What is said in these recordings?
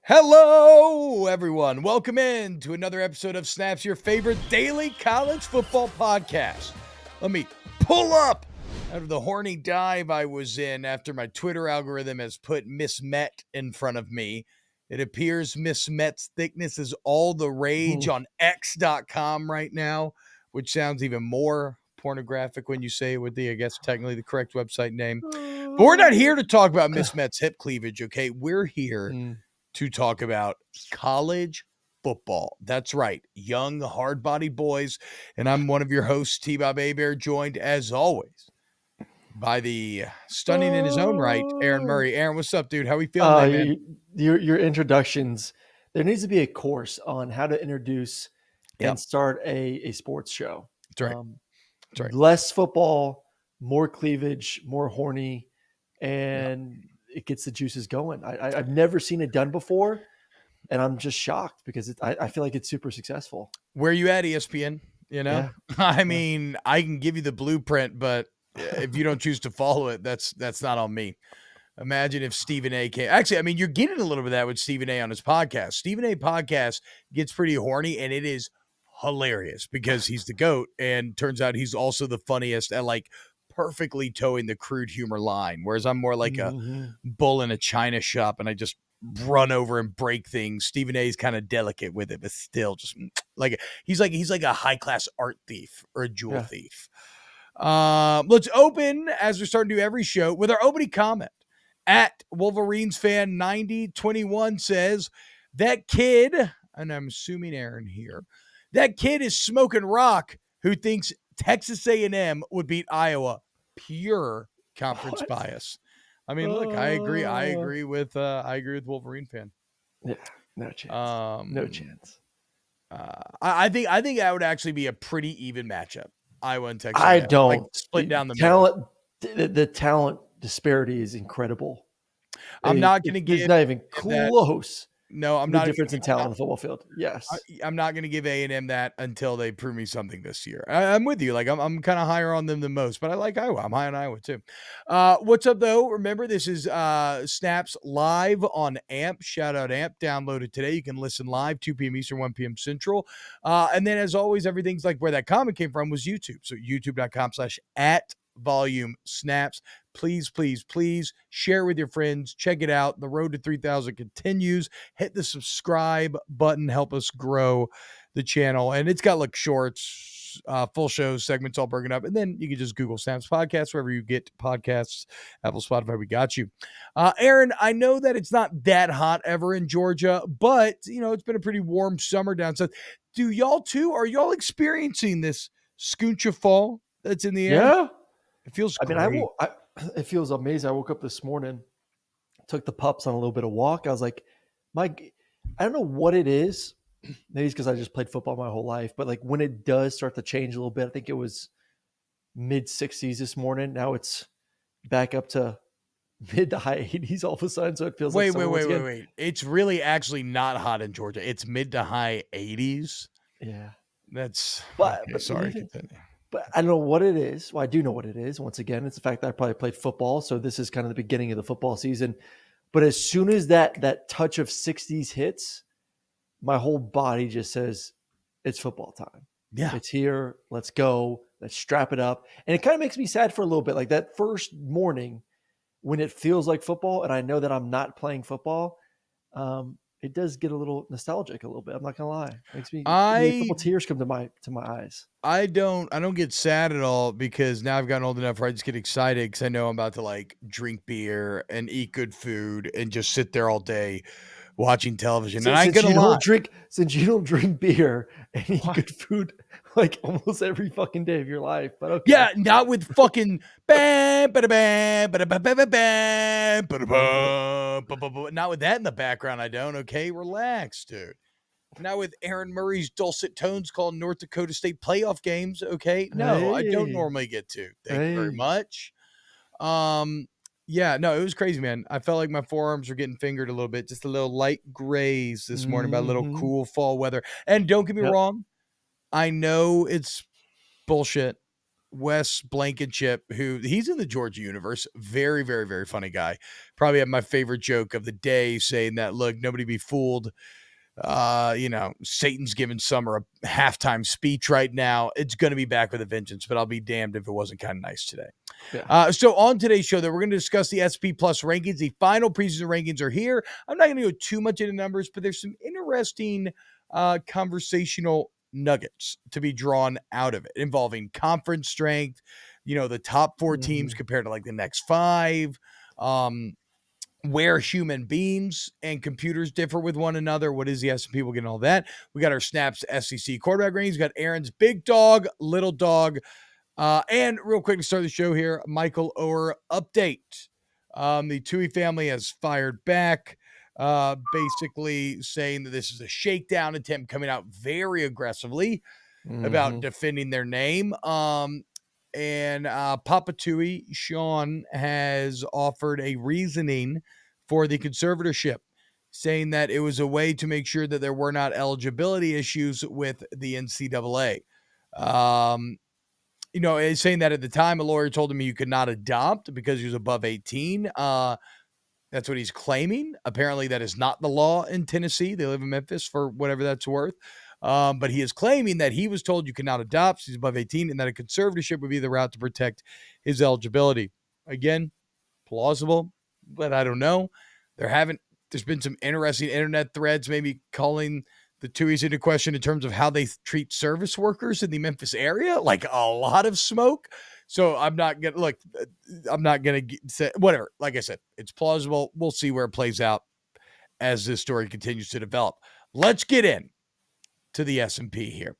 Hello, everyone. Welcome in to another episode of Snaps, your favorite daily college football podcast. Let me pull up out of the horny dive I was in after my Twitter algorithm has put Miss Met in front of me. It appears Miss Met's thickness is all the rage on X.com right now, which sounds even more pornographic when you say it with the, I guess, technically the correct website name. But we're not here to talk about Miss Met's hip cleavage, okay? We're here to talk about college football. That's right, young, hard-bodied boys. And I'm one of your hosts, T-Bob Hebert, joined as always by the stunning in his own right, Aaron Murray. Aaron, what's up, dude? How we feeling today, man? Your introductions. There needs to be a course on how to introduce and start a sports show. That's right. That's right. Less football, more cleavage, more horny, and it gets the juices going. I've never seen it done before, and I'm just shocked because I feel like it's super successful. Where you at, ESPN? You know, I mean, I can give you the blueprint, but if you don't choose to follow it, that's not on me. Imagine if Stephen A came. Actually, I mean, you're getting a little bit of that with Stephen A on his podcast. Stephen A podcast gets pretty horny, and it is hilarious because he's the GOAT, and turns out he's also the funniest at like perfectly towing the crude humor line. Whereas I'm more like a bull in a china shop, and I just run over and break things. Stephen A is kind of delicate with it, but still just like he's like a high class art thief or a jewel thief. Let's open, as we're starting to do every show, with our opening comment. At Wolverines fan 9021 says, that kid, and I'm assuming Aaron here, that kid is smoking rock who thinks Texas A&M would beat Iowa. Pure conference bias. I mean, look, I agree with Wolverine fan. Yeah, no chance. No chance. I think that would actually be a pretty even matchup. Iowa and Texas. I don't like, split down the talent. The talent disparity is incredible. I'm not going to give. It's not even close. No, I'm the not. Difference in talent on the football field. Yes, I'm not going to give A&M that until they prove me something this year. I'm with you. Like I'm kind of higher on them than most, but I like Iowa. I'm high on Iowa too. What's up though? Remember, this is Snaps live on AMP. Shout out AMP. Download it today. You can listen live 2 p.m. Eastern, 1 p.m. Central. And then as always, everything's like where that comment came from was YouTube. So youtube.com/@volume-snaps. Please, please, please share with your friends. Check it out. The road to 3,000 continues. Hit the subscribe button. Help us grow the channel. And it's got like shorts, full shows, segments all broken up. And then you can just Google Snaps Podcast, wherever you get podcasts, Apple, Spotify, we got you. Aaron, I know that it's not that hot ever in Georgia, but, you know, it's been a pretty warm summer down south. Do y'all too? Are y'all experiencing this scooncha fall that's in the air? Yeah. It feels great. I mean, it feels amazing. I woke up this morning, took the pups on a little bit of walk. I was like, I don't know what it is. Maybe it's because I just played football my whole life. But like when it does start to change a little bit, I think it was mid 60s this morning. Now it's back up to mid to high 80s all of a sudden. So it feels wait. It's really actually not hot in Georgia. It's mid to high 80s. Yeah. That's but sorry. But I don't know what it is. Well, I do know what it is. Once again, it's the fact that I probably played football. So this is kind of the beginning of the football season. But as soon as that touch of 60s hits, my whole body just says, it's football time. Yeah. It's here. Let's go. Let's strap it up. And it kind of makes me sad for a little bit. Like that first morning when it feels like football and I know that I'm not playing football, it does get a little nostalgic a little bit. I'm not gonna lie. It makes me a couple tears come to my eyes. I don't get sad at all because now I've gotten old enough where I just get excited because I know I'm about to like drink beer and eat good food and just sit there all day watching television. And I ain't gonna lie. Since you don't drink beer and eat good food like almost every fucking day of your life, but okay. Yeah, not with fucking not with that in the background. I don't. Okay, relax, dude. Not with Aaron Murray's dulcet tones calling North Dakota State playoff games. Okay, no, I don't normally get to. Thank you very much. Yeah, no, it was crazy, man. I felt like my forearms were getting fingered a little bit, just a little light graze this morning by a little cool fall weather. And don't get me wrong, I know it's bullshit. Wes Blankenship, who he's in the Georgia universe. Very, very, very funny guy. Probably had my favorite joke of the day saying that, look, nobody be fooled. Satan's giving Summer a halftime speech right now. It's going to be back with a vengeance, but I'll be damned if it wasn't kind of nice today. Yeah. So on today's show, that we're going to discuss the SP Plus rankings. The final preseason rankings are here. I'm not going to go too much into numbers, but there's some interesting conversational nuggets to be drawn out of it involving conference strength, the top 4 teams compared to like the next 5, where human beings and computers differ with one another. What is the S&P? We'll get all that. We got our Snaps SEC quarterback rankings. We got Aaron's big dog, little dog. And real quick to start the show here, Michael Oher update. The Tui family has fired back, basically saying that this is a shakedown attempt, coming out very aggressively about defending their name. And Papa Tui, Sean, has offered a reasoning for the conservatorship, saying that it was a way to make sure that there were not eligibility issues with the NCAA. Saying that at the time, a lawyer told him you could not adopt because he was above 18. That's what he's claiming. Apparently, that is not the law in Tennessee. They live in Memphis, for whatever that's worth. But he is claiming that he was told you cannot adopt, he's above 18, and that a conservatorship would be the route to protect his eligibility. Again, plausible, but I don't know. There's been some interesting internet threads, maybe calling the Tuies into question in terms of how they treat service workers in the Memphis area, like a lot of smoke. So I'm not going to say whatever. Like I said, it's plausible. We'll see where it plays out as this story continues to develop. Let's get in to the S&P here.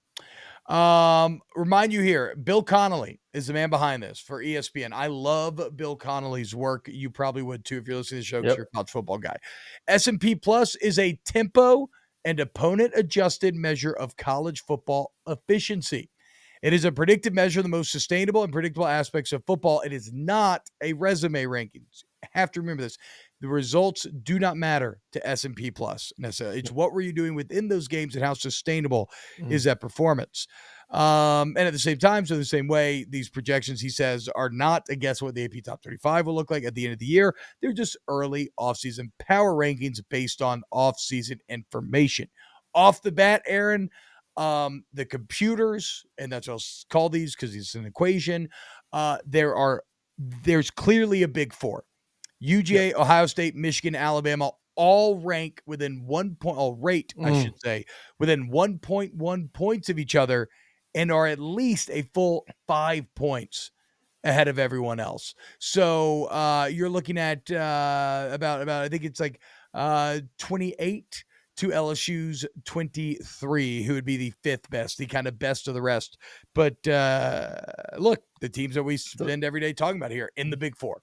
Remind you here, Bill Connolly is the man behind this for ESPN. I love Bill Connolly's work. You probably would too if you're listening to the show because you're a college football guy. S&P Plus is a tempo and opponent adjusted measure of college football efficiency. It is a predictive measure of the most sustainable and predictable aspects of football. It is not a resume rankings. You have to remember this. The results do not matter to S&P Plus necessarily. It's what were you doing within those games and how sustainable is that performance. And at the same time, so the same way, these projections, he says, are not a guess what the AP Top 35 will look like at the end of the year. They're just early offseason power rankings based on offseason information. Off the bat, Aaron, the computers, and that's what I'll call these because it's an equation, there's clearly a big 4. UGA, Ohio State, Michigan, Alabama, all rank within 1 point, within 1.1 points of each other and are at least a full 5 points ahead of everyone else. So you're looking at about I think it's like 28 to LSU's 23, who would be the 5th best, the kind of best of the rest. But look, the teams that we spend every day talking about here in the Big 4.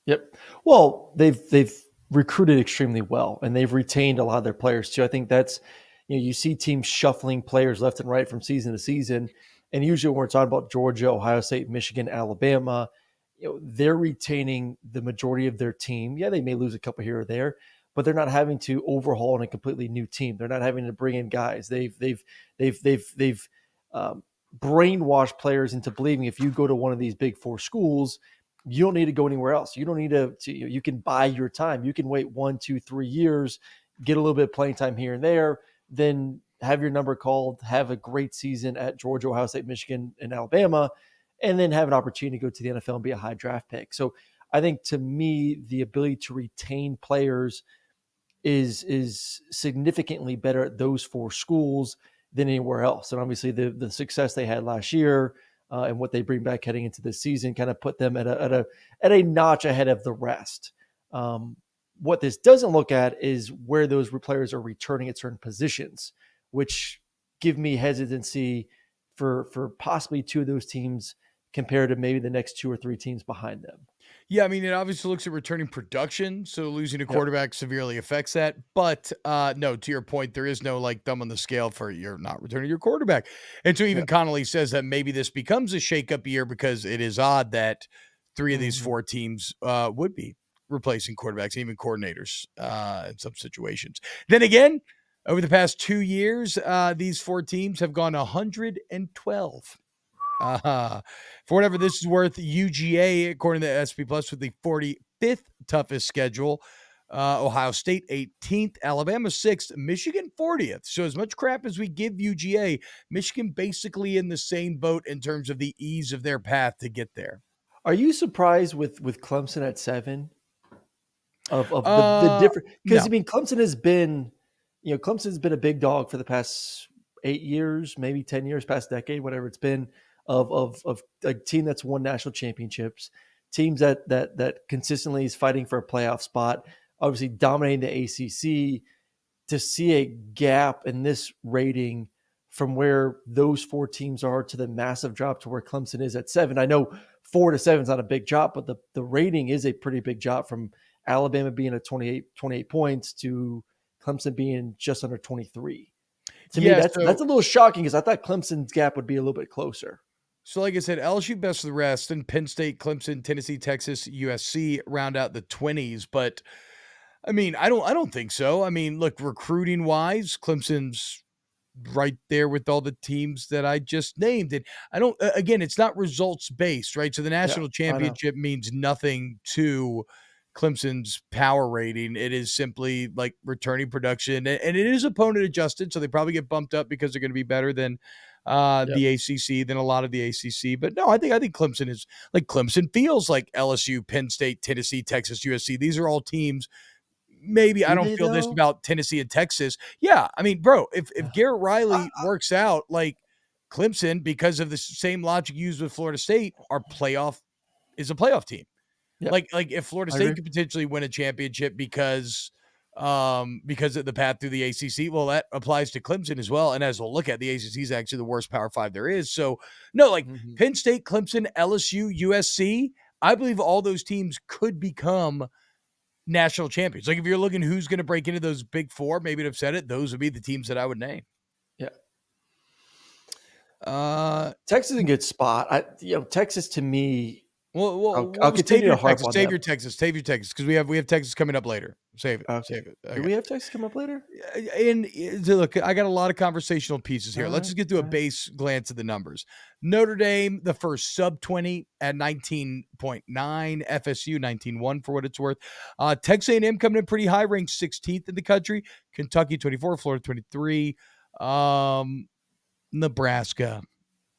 Yep. Well, they've recruited extremely well, and they've retained a lot of their players too. I think that's, you see teams shuffling players left and right from season to season, and usually when we're talking about Georgia, Ohio State, Michigan, Alabama, they're retaining the majority of their team. Yeah, they may lose a couple here or there, but they're not having to overhaul in a completely new team. They're not having to bring in guys. They've brainwashed players into believing if you go to one of these Big 4 schools, you don't need to go anywhere else. You don't need to you can buy your time. You can wait 1, 2, 3 years, get a little bit of playing time here and there, then have your number called, have a great season at Georgia, Ohio State, Michigan, and Alabama, and then have an opportunity to go to the NFL and be a high draft pick. I think, to me, the ability to retain players is significantly better at those 4 schools than anywhere else. And obviously the success they had last year and what they bring back heading into this season kind of put them at a notch ahead of the rest. What this doesn't look at is where those players are returning at certain positions, which give me hesitancy for possibly 2 of those teams compared to maybe the next 2 or 3 teams behind them. Yeah, I mean, it obviously looks at returning production, so losing a quarterback severely affects that. But no, to your point, there is no like thumb on the scale for you're not returning your quarterback. And so even Connolly says that maybe this becomes a shakeup year because it is odd that 3 of these 4 teams would be replacing quarterbacks, even coordinators in some situations. Then again, over the past 2 years, these 4 teams have gone 112. For whatever this is worth, UGA, according to SP Plus, with the 45th toughest schedule. Ohio State 18th, Alabama 6th, Michigan 40th. So as much crap as we give UGA, Michigan basically in the same boat in terms of the ease of their path to get there. Are you surprised with Clemson at 7? Of the different, because No. I mean Clemson's been a big dog for the past 8 years, maybe 10 years, past decade, whatever it's been, of a team that's won national championships, teams that consistently is fighting for a playoff spot, obviously dominating the ACC. To see a gap in this rating from where those 4 teams are to the massive drop to where Clemson is at 7. I know 4 to 7 is not a big drop, but the rating is a pretty big drop from Alabama being at 28 points to Clemson being just under 23. To me, that's a little shocking because I thought Clemson's gap would be a little bit closer. So like I said, LSU best of the rest, and Penn State, Clemson, Tennessee, Texas, USC round out the 20s. But I mean, I don't think so. I mean, look, recruiting wise, Clemson's right there with all the teams that I just named. And I don't, again, it's not results based, right? So the national championship means nothing to Clemson's power rating. It is simply like returning production, and it is opponent adjusted. So they probably get bumped up because they're going to be better than the ACC, than a lot of the ACC. But no, I think Clemson is like, Clemson feels like LSU, Penn State, Tennessee, Texas, USC. These are all teams. Maybe I don't feel this about Tennessee and Texas. Yeah, I mean, bro, if Garrett Riley works out like Clemson, because of the same logic used with Florida State, our playoff is a playoff team. Yep. Like if Florida State could potentially win a championship because of the path through the ACC, well, that applies to Clemson as well. And as we'll look at, the ACC is actually the worst Power 5 there is. So no, like Penn State, Clemson, LSU, USC, I believe all those teams could become national champions. Like if you're looking who's going to break into those big 4, maybe to have said it, those would be the teams that I would name. Yeah. Texas is a good spot. Texas to me. Well, I'll continue to harp on Save your Texas, because we have Texas coming up later. Save it. Okay. Save it. Okay. Do we have Texas come up later? And look, I got a lot of conversational pieces here. Let's just get to a base glance at the numbers. Notre Dame, the first sub 20 at 19.9. FSU 19.1 for what it's worth. Texas A&M coming in pretty high, ranked 16th in the country. Kentucky 24, Florida 23. Nebraska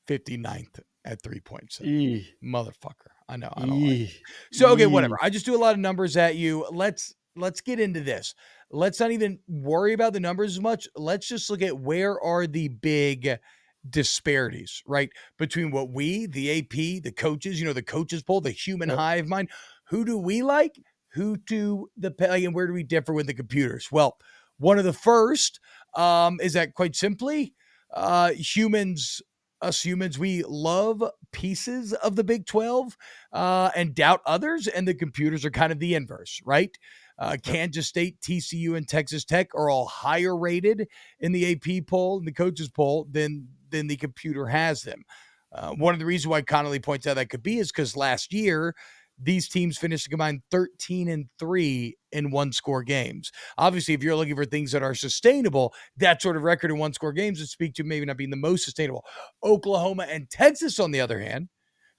59th at 3.7. Motherfucker. I know. I don't like it. So, okay, whatever. I just do a lot of numbers at you. Let's get into this. Let's not even worry about the numbers as much. Let's just look at where are the big disparities, right? Between what we, the AP, the coaches, the coaches poll, the human hive mind. Who do we like? Who do and where do we differ with the computers? Well, one of the first is that quite simply, us humans, we love pieces of the Big 12 and doubt others, and the computers are kind of the inverse, right? Kansas State, TCU, and Texas Tech are all higher rated in the AP poll and the coaches poll than the computer has them. One of the reasons why Connolly points out that could be is because last year, these teams finished a combined 13-3 in one-score games. Obviously, if you're looking for things that are sustainable, that sort of record in one-score games would speak to maybe not being the most sustainable. Oklahoma and Texas, on the other hand,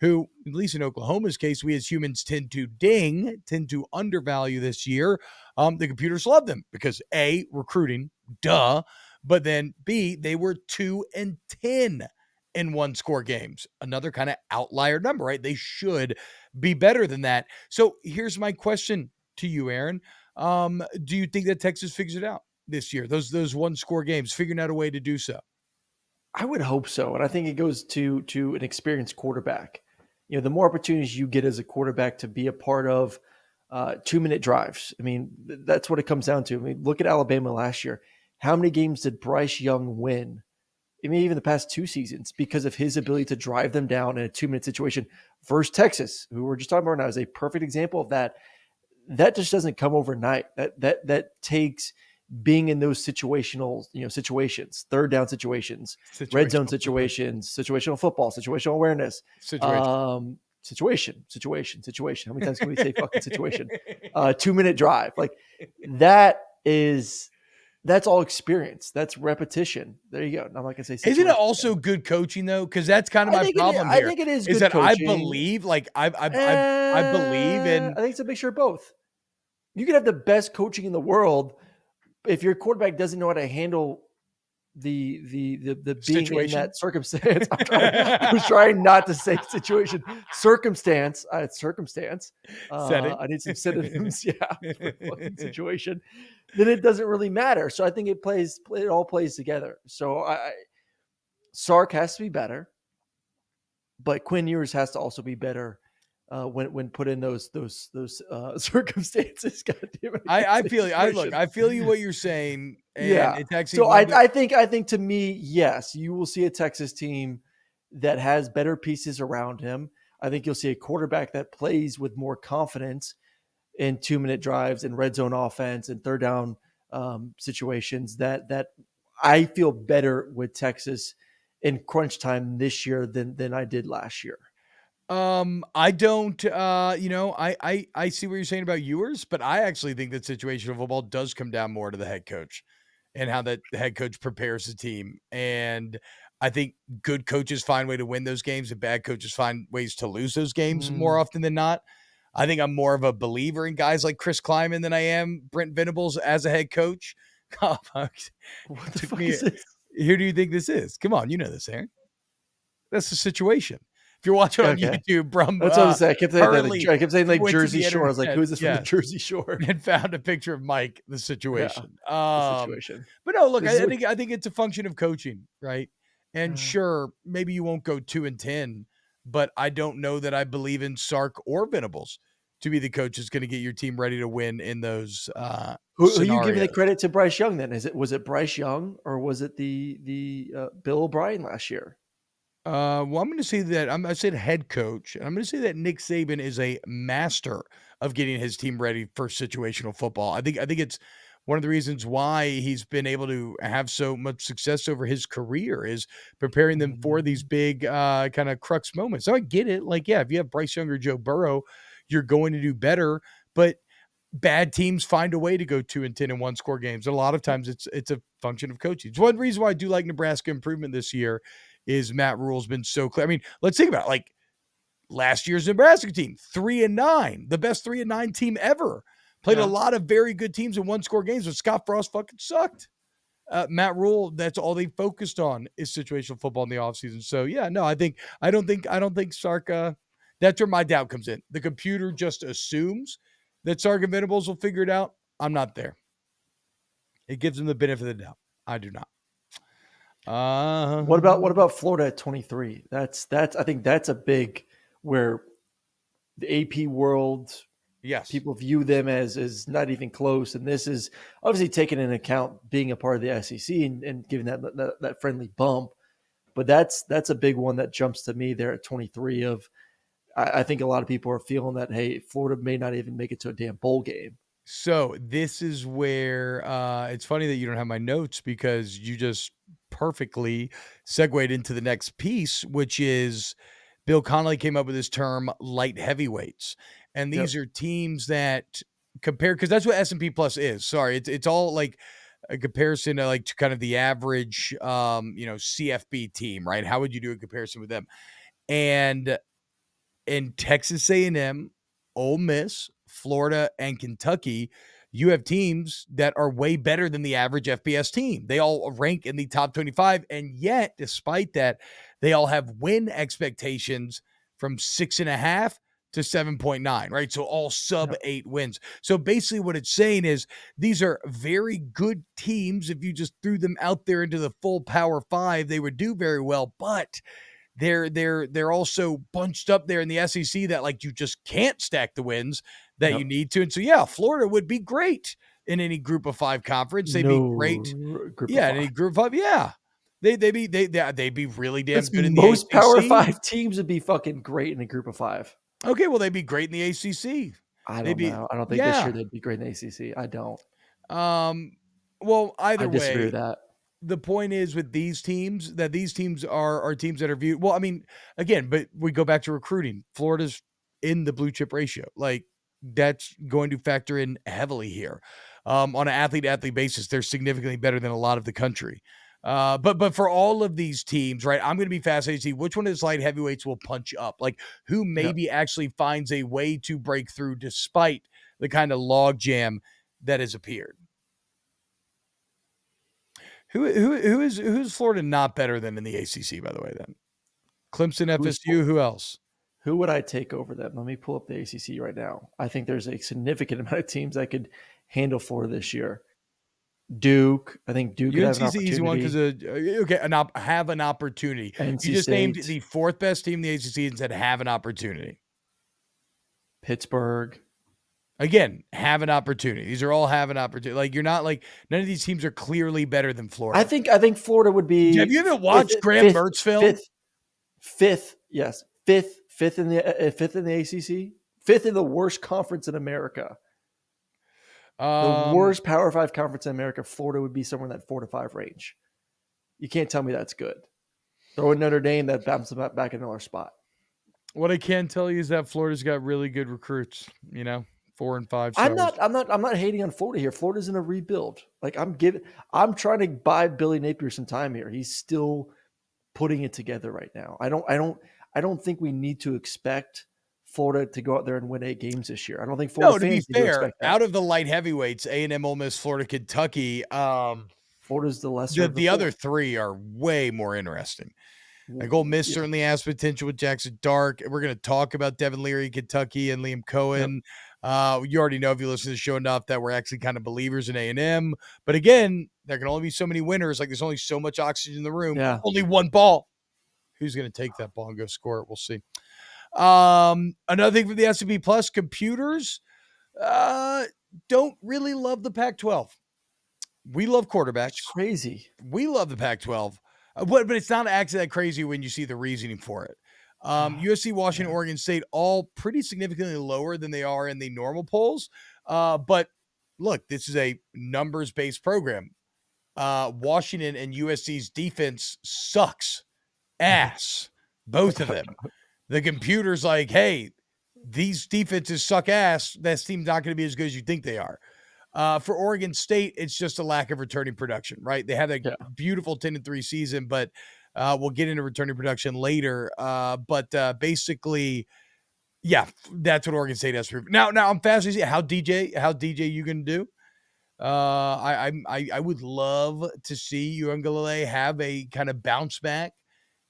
who, at least in Oklahoma's case, we as humans tend to undervalue this year. The computers love them because A, recruiting, duh, but then B, they were 2-10 in one-score games. Another kind of outlier number, right? They should be better than that. So here's my question to you, Aaron. Do you think that Texas figures it out this year? Those one-score games, figuring out a way to do so? I would hope so. And I think it goes to an experienced quarterback. The more opportunities you get as a quarterback to be a part of 2-minute drives. I mean, that's what it comes down to. I mean, look at Alabama last year. How many games did Bryce Young win? I mean, even the past 2 seasons, because of his ability to drive them down in a 2-minute situation versus Texas, who we're just talking about now, is a perfect example of that. That just doesn't come overnight. That takes being in those situational, situations, third down situations, red zone situations, situational football, situational awareness, situation. How many times can we say fucking situation? 2-minute drive. Like that is that's all experience. That's repetition. There you go. I'm not gonna say Isn't it situation. also good coaching though? Because that's kind of I my think problem I here. think it is Is good that I coaching. believe, like I believe I in think it's a mixture of both. You can have the best coaching in the world, if your quarterback doesn't know how to handle the being in situation. that circumstance. I was trying not to say situation. Circumstance. It's circumstance. Setting. I need some synonyms. Yeah, for fucking situation. Then it doesn't really matter. So I think it all plays together. So Sark has to be better, but Quinn Ewers has to also be better when put in those circumstances. God damn it, I can't I say feel you. situation. I feel you what you're saying, and Yeah. it's actually So one of the I think to me, yes, you will see a Texas team that has better pieces around him. I think you'll see a quarterback that plays with more confidence in 2-minute drives and red zone offense and third down situations. That I feel better with Texas in crunch time this year than I did last year. I don't I see what you're saying about Ewers, but I actually think that situational football does come down more to the head coach and how that the head coach prepares the team. And I think good coaches find way to win those games and bad coaches find ways to lose those games more Mm. often than not. I think I'm more of a believer in guys like Chris Kleiman than I am Brent Venables as a head coach. Oh, fuck. What It the took fuck me. is this? Who do you think this is? Come on, you know this, Aaron. That's the situation. If you're watching on Okay. YouTube from That's what I was saying. Hurley I kept saying like went to Jersey the Shore. I was like, internet, who is this from the yes, Jersey Shore? and found a picture of Mike, the Yeah, situation. the situation. But no, look, This is what I think it's a function of coaching, right? And sure, maybe you won't go 2-10, but I don't know that I believe in Sark or Venables to be the coach that's going to get your team ready to win in those who are you giving the scenarios. credit to Bryce Young then? Was it Bryce Young or was it the Bill O'Brien last year? Well, I'm going to say that I said head coach, and I'm going to say that Nick Saban is a master of getting his team ready for situational football. I think it's one of the reasons why he's been able to have so much success over his career is preparing them for these Mm. big kind of crux moments. So I get it. Like, yeah, if you have Bryce Young or Joe Burrow, you're going to do better, but bad teams find a way to go 2-10 in one score games. And a lot of times it's a function of coaching. It's one reason why I do like Nebraska improvement this year is Matt Rule's been so clear. I mean, let's think about it. Like last year's Nebraska team, 3-9, the best 3-9 team ever. Played a Yeah. lot of very good teams in one score games, but Scott Frost fucking sucked. Matt Rule, that's all they focused on is situational football in the offseason. So yeah, no, I don't think Sark that's where my doubt comes in. The computer just assumes that Sark and Venables will figure it out. I'm not there. It gives them the benefit of the doubt. I do not. What about Florida at 23? That's I think that's a big where the AP world yes. people view them as not even close, and this is obviously taking into account being a part of the SEC and giving that friendly bump. But that's a big one that jumps to me there at 23. Of I think a lot of people are feeling that hey, Florida may not even make it to a damn bowl game. So this is where it's funny that you don't have my notes because you just perfectly segued into the next piece, which is Bill Connolly came up with this term light heavyweights. And Yep. these are teams that compare because that's what S&P Plus is. Sorry, it's all like a comparison to like to kind of the average CFB team, right? How would you do a comparison with them? And in Texas A&M, Ole Miss, Florida, and Kentucky, you have teams that are way better than the average FBS team. They all rank in the top 25, and yet, despite that, they all have win expectations from 6.5 to 7.9, right? So all sub Yep. 8 wins. So basically, what it's saying is these are very good teams. If you just threw them out there into the full Power Five, they would do very well, but they're also bunched up there in the SEC that like you just can't stack the wins that you Yep. need to. And so yeah, Florida would be great in any group of 5 conference. They'd be great. No group of Yeah, in any five. group of 5. Yeah. They'd be really damn Listen, good in the most Power ACC. Five teams would be fucking great in a group of five. Okay, well they'd be great in the ACC. I They'd don't be know. I don't think this year yeah. they'd be great in the ACC. I don't. Um well, I either disagree with way, that. the point is with these teams that these teams are teams that are viewed well. I mean, again, but we go back to recruiting. Florida's in the blue chip ratio. Like that's going to factor in heavily here. on an athlete-to-athlete basis, they're significantly better than a lot of the country. But for all of these teams, right, I'm going to be fascinated to see which one of these light heavyweights will punch up. Like, who maybe actually finds a way to break through despite the kind of logjam that has appeared. Who's Florida not better than in the ACC, by the way, then? Clemson, FSU, who else? Who would I take over them? Let me pull up the ACC right now. I think there's a significant amount of teams that could handle Florida this year. Duke, I think Duke could have an opportunity. Easy one because have an opportunity. NC you just State. Named the fourth best team in the ACC and said have an opportunity. Pittsburgh. Again, have an opportunity. These are all have an opportunity. Like, you're not like, none of these teams are clearly better than Florida. I think Florida would be. Have you ever watched Graham Mertz film? Fifth, yes, fifth in the ACC, fifth in the worst conference in America. The worst Power 5 conference in America. Florida would be somewhere in that 4 to 5 range. You can't tell me that's good. Throw in Notre Dame, that bounces back in another spot. What I can tell you is that Florida's got really good recruits. 4 and 5 stars. I'm not hating on Florida here. Florida's in a rebuild. Like, I'm trying to buy Billy Napier some time here. He's still putting it together right now. I don't think we need to expect Florida to go out there and win 8 games this year. I don't think Florida fans need to expect that. Out of the light heavyweights, A&M, Ole Miss, Florida, Kentucky, Florida's the lesser. The other 3 are way more interesting. Like, Ole Miss certainly has potential with Jackson Dark. We're going to talk about Devin Leary, Kentucky, and Liam Cohen. Yep. You already know, if you listen to the show enough, that we're actually kind of believers in A&M. But again, there can only be so many winners. Like, there's only so much oxygen in the room. Yeah. Only one ball. Who's going to take that ball and go score it? We'll see. Another thing for the S&P Plus, computers don't really love the Pac-12. We love quarterbacks. It's crazy. We love the Pac-12. But it's not actually that crazy when you see the reasoning for it. USC, Washington, Oregon State, all pretty significantly lower than they are in the normal polls. But look, this is a numbers-based program. Washington and USC's defense sucks ass. Both of them. The computer's like, hey, these defenses suck ass. That team's not going to be as good as you think they are. For Oregon State, it's just a lack of returning production, right? They have a beautiful 10-3 season, but we'll get into returning production later. But basically, yeah, that's what Oregon State has to prove. Now I'm fascinated to see how DJ you going to do. I would love to see Uiagalelei have a kind of bounce back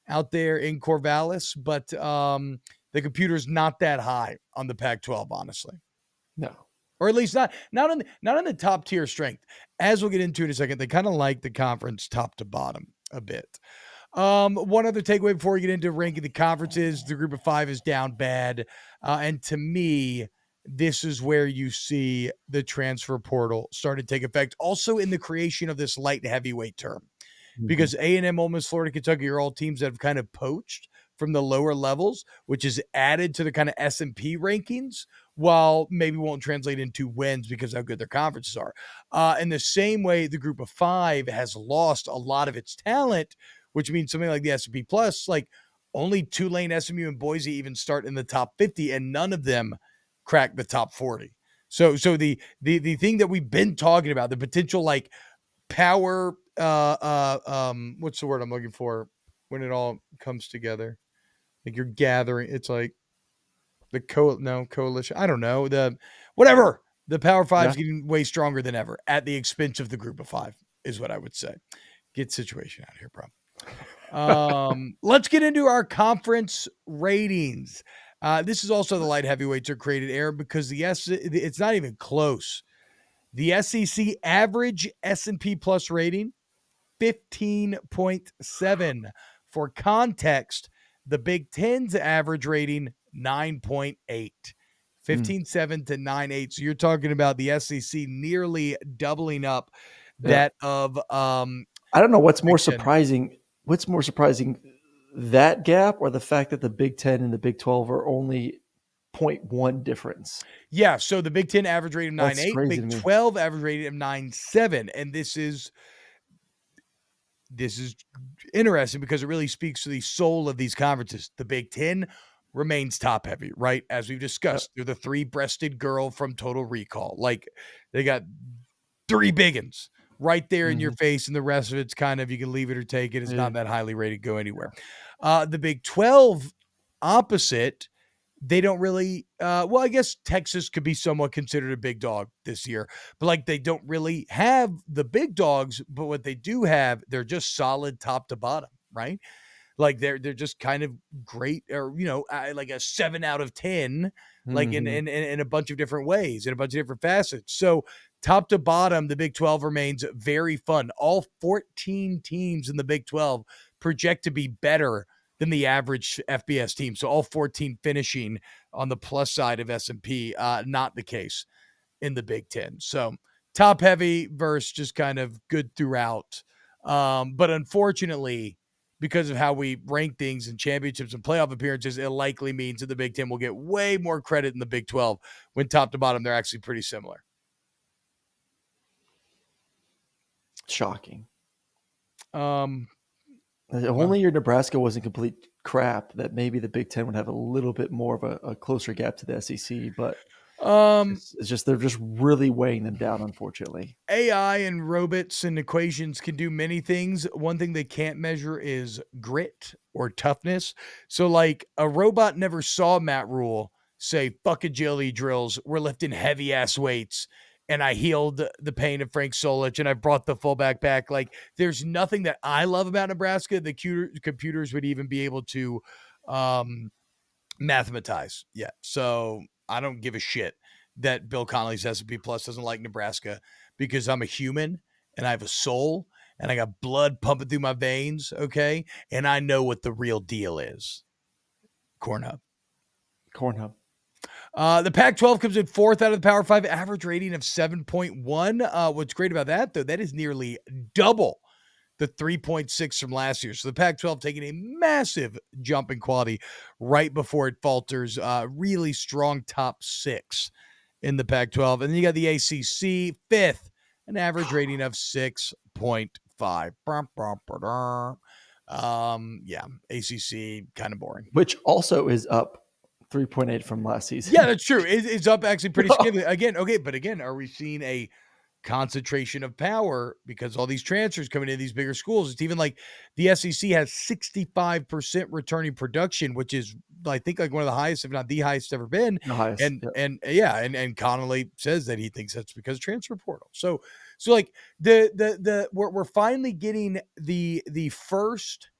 out there in Corvallis, but the computer's not that high on the Pac-12, honestly. No. Or at least not on the top tier strength. As we'll get into in a second, they kind of like the conference top to bottom a bit. One other takeaway before we get into ranking the conferences, the group of 5 is down bad. And to me, this is where you see the transfer portal start to take effect. Also in the creation of this light heavyweight term. Because A&M, Ole Miss, Florida, Kentucky are all teams that have kind of poached from the lower levels, which is added to the kind of S&P rankings, while maybe won't translate into wins because of how good their conferences are. In the same way, the group of 5 has lost a lot of its talent, which means something like the S&P Plus, like only Tulane, SMU, and Boise even start in the top 50, and none of them crack the top 40. So the thing that we've been talking about, the potential like power, what's the word I'm looking for when it all comes together? Like you're gathering, it's like the coalition. I don't know. The Power 5 is getting way stronger than ever at the expense of the group of 5 is what I would say. Get situation out of here, bro. Let's get into our conference ratings. This is also the light heavyweights are created error because it's not even close. The SEC average S&P Plus rating, 15.7. For context, the Big Ten's average rating, 9.8. 15.7 to 9.8. So you're talking about the SEC nearly doubling up that of I don't know what's more surprising. What's more surprising, that gap or the fact that the Big Ten and the Big 12 are only 0.1 difference? Yeah, so the Big Ten average rating of 9.8, Big 12 average rating of 9.7, and this is interesting because it really speaks to the soul of these conferences. The Big Ten remains top heavy, right? As we've discussed, they're the 3-breasted girl from Total Recall. Like they got 3 big ones right there in your face, and the rest of it's kind of you can leave it or take it. It's not that highly rated, go anywhere. The Big 12 opposite, they don't really well, I guess Texas could be somewhat considered a big dog this year, but like they don't really have the big dogs, but what they do have, they're just solid top to bottom, right? Like they're just kind of great, or like a 7 out of 10, like in a bunch of different ways, in a bunch of different facets. So top to bottom, the Big 12 remains very fun. All 14 teams in the Big 12 project to be better than the average FBS team. So all 14 finishing on the plus side of S&P, not the case in the Big 10. So top heavy versus just kind of good throughout. But unfortunately, because of how we rank things in championships and playoff appearances, it likely means that the Big 10 will get way more credit than the Big 12 when top to bottom, they're actually pretty similar. Shocking. Well, only your Nebraska wasn't complete crap, that maybe the Big 10 would have a little bit more of a closer gap to the SEC, but it's just they're just really weighing them down, unfortunately. AI and robots and equations can do many things. One thing they can't measure is grit or toughness. So like a robot never saw Matt Rule say, fuck agility drills, we're lifting heavy ass weights, and I healed the pain of Frank Solich, and I brought the fullback back. Like there's nothing that I love about Nebraska the computers would even be able to mathematize yet. So I don't give a shit that Bill Connolly's S&P Plus doesn't like Nebraska, because I'm a human and I have a soul and I got blood pumping through my veins, okay? And I know what the real deal is. Cornhub. The Pac-12 comes in 4th out of the Power 5, average rating of 7.1. What's great about that, though, that is nearly double the 3.6 from last year. So the Pac-12 taking a massive jump in quality right before it falters. Really strong top 6 in the Pac-12. And then you got the ACC, 5th, an average rating of 6.5. Yeah, ACC, kind of boring. Which also is up 3.8 from last season. Yeah, that's true. It's up actually pretty significantly. Again, okay, but again, are we seeing a concentration of power because all these transfers coming into these bigger schools? It's even like the SEC has 65% returning production, which is, I think, like one of the highest, if not the highest ever been. The highest, and Connolly says that he thinks that's because of transfer portal. So like we're finally getting the first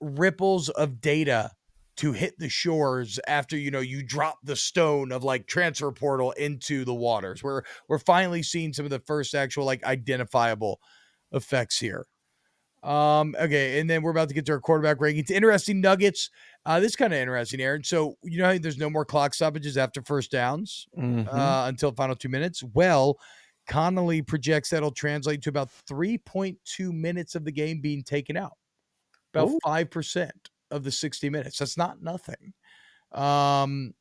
ripples of data to hit the shores after, you drop the stone of like transfer portal into the waters. We're finally seeing some of the first actual like identifiable effects here. Okay, and then we're about to get to our quarterback rankings. Interesting nuggets. This is kind of interesting, Aaron. So how there's no more clock stoppages after first downs until final 2 minutes. Well, Connolly projects that'll translate to about 3.2 minutes of the game being taken out. About 5% of the 60 minutes. That's not nothing. And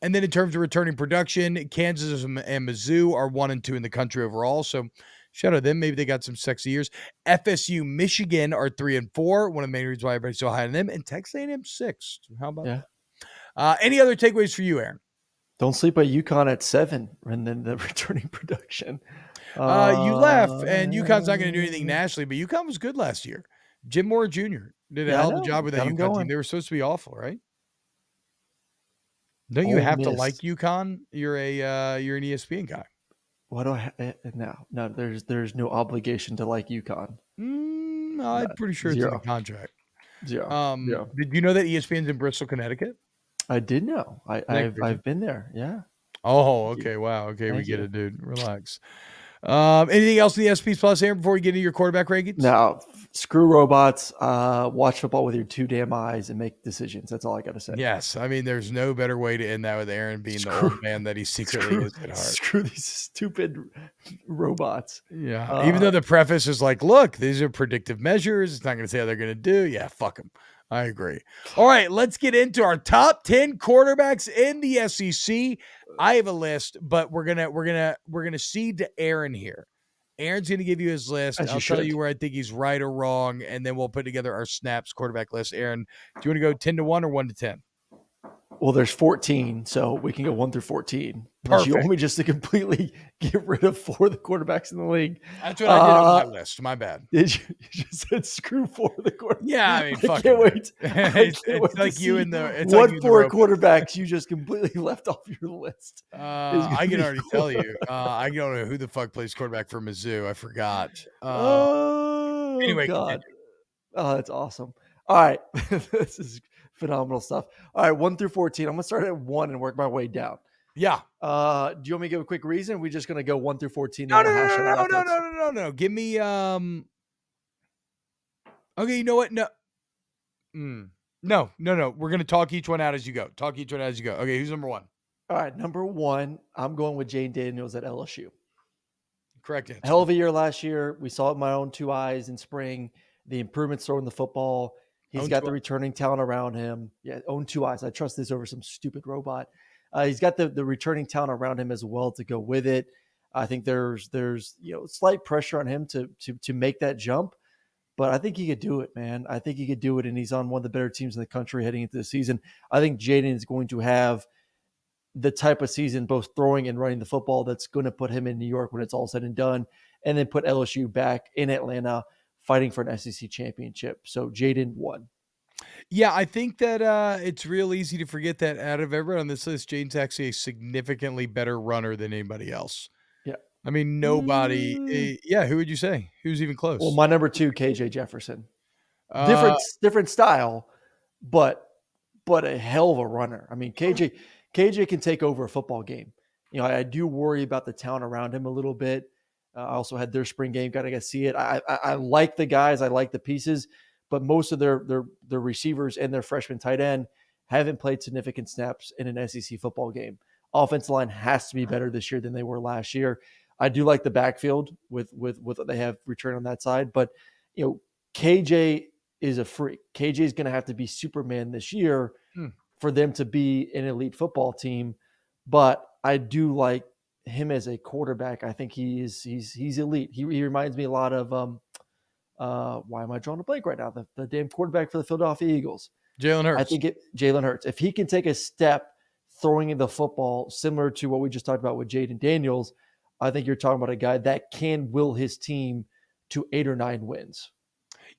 then in terms of returning production, Kansas and Mizzou are 1 and 2 in the country overall. So shout out to them. Maybe they got some sexy years. FSU, Michigan are 3 and 4. One of the main reasons why everybody's so high on them. And Texas A&M 6. How about that? Any other takeaways for you, Aaron? Don't sleep at UConn at 7 and then the returning production. You laugh, and UConn's not going to do anything nationally, but UConn was good last year. Jim Moore Jr. did a hell of a job with that UConn team. They were supposed to be awful, right? Don't you have to like UConn? You're an ESPN guy. Why do I no? There's no obligation to like UConn. I'm pretty sure it's in the contract. Zero. Did you know that ESPN's in Bristol, Connecticut? I did know. I've been there. Yeah. Oh, okay. Wow. Okay, we get it, dude. Relax. Anything else in the SP Plus, Aaron, before we get into your quarterback rankings? No, screw robots. Watch football with your 2 damn eyes and make decisions. That's all I got to say. Yes. I mean, there's no better way to end that with Aaron being the old man that he secretly is at heart. Screw these stupid robots. Yeah. Even though the preface is like, look, these are predictive measures. It's not going to say how they're going to do. Yeah, fuck them. I agree. All right, let's get into our top 10 quarterbacks in the SEC. I have a list, but we're gonna cede to Aaron here. Aaron's gonna give you his list. I'll tell you where I think he's right or wrong, and then we'll put together our snaps quarterback list. Aaron, do you want to go 10 to 1 or 1 to 10? Well, there's 14, so we can go 1 through 14. Unless you Perfect. want me just to completely get rid of 4 of the quarterbacks in the league. That's what I did on my list. My bad. Did you just said screw 4 of the quarterbacks? Yeah, I mean, I fuck can't it, wait. man. I It's can't wait to like you see in the what 4 ropes. quarterbacks you just completely left off your list. I can already tell you. I don't know who the fuck plays quarterback for Mizzou. I forgot. Oh Anyway, God. continue. Oh, that's awesome. All right. This is phenomenal stuff. All right, 1 through 14. I'm gonna start at 1 and work my way down. Yeah. Do you want me to give a quick reason? We're just gonna go 1 through 14, then No, we'll hash it out afterwards. no. Give me okay, you know what? No. No. We're gonna talk each one out as you go. Okay, who's number 1? All right, number 1, I'm going with Jayden Daniels at LSU. Correct answer. Hell of a year last year. We saw it with my own 2 eyes in spring. The improvements throwing the football. He's got the returning talent around him. Yeah, own 2 eyes. I trust this over some stupid robot. He's got the returning talent around him as well to go with it. I think there's slight pressure on him to make that jump, but I think he could do it, man. I think he could do it, and he's on one of the better teams in the country heading into the season. I think Jayden is going to have the type of season, both throwing and running the football, that's going to put him in New York when it's all said and done, and then put LSU back in Atlanta fighting for an SEC championship. So Jayden 1. Yeah, I think that it's real easy to forget that out of everyone on this list, Jaden's actually a significantly better runner than anybody else. Yeah. I mean, nobody. Yeah, who would you say? Who's even close? Well, my number 2, KJ Jefferson. Uh, Different style, but a hell of a runner. I mean, KJ can take over a football game. I do worry about the talent around him a little bit. I also had their spring game. Got to see it. I like the guys. I like the pieces, but most of their receivers and their freshman tight end haven't played significant snaps in an SEC football game. Offensive line has to be better this year than they were last year. I do like the backfield with what they have returned on that side, but KJ is a freak. KJ is going to have to be Superman this year for them to be an elite football team. But I do like him as a quarterback. I think he's elite. He reminds me a lot of why am I drawing a blank right now? The damn quarterback for the Philadelphia Eagles. Jalen Hurts. I think Jalen Hurts. If he can take a step throwing in the football similar to what we just talked about with Jayden Daniels, I think you're talking about a guy that can will his team to 8 or 9 wins.